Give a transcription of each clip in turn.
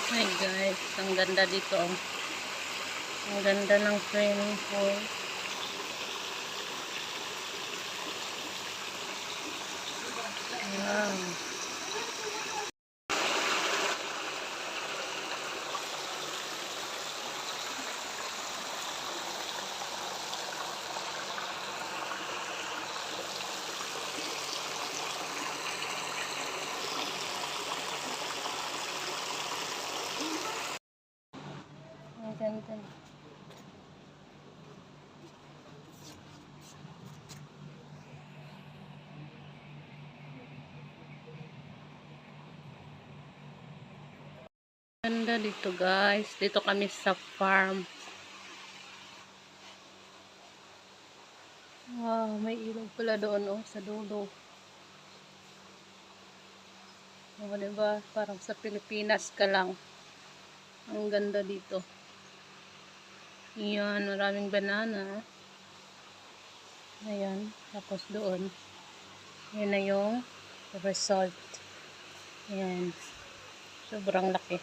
Hi guys, ang ganda dito. Oh. Ang ganda ng swimming pool. Wow. Ang ganda. Ganda dito guys. Dito kami sa farm. Wow, may ilog pala doon oh, sa dulo. O, diba? Parang sa Pilipinas ka lang. Ang ganda dito. Yan, maraming banana. Ayan, tapos doon. Yan na yung resort. Ayan. Sobrang laki.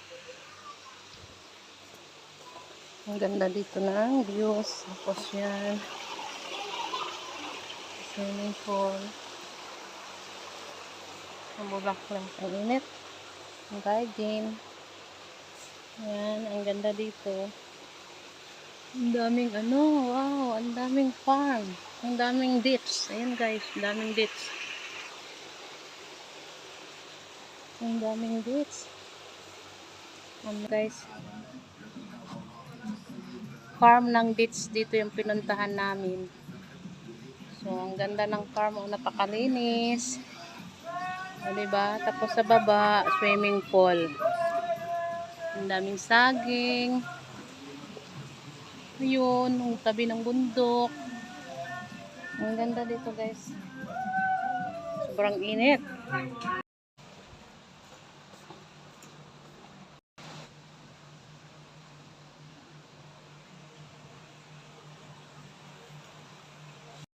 Ang ganda dito ng views. Tapos yan. Swimming pool. Ang bulaklak. Ang init. Ang garden. Yan. Ang ganda dito. Ang daming ano. Wow. Ang daming farm. Ang daming ditch. Ayan guys. Ang daming ditch. Ang daming ditch. Guys. Farm ng ditch dito yung pinuntahan namin. So, ang ganda ng farm. Napakalinis. O, diba? Tapos sa baba, swimming pool. Ang daming saging. Ayun, ang tabi ng bundok. Ang ganda dito guys. Sobrang init.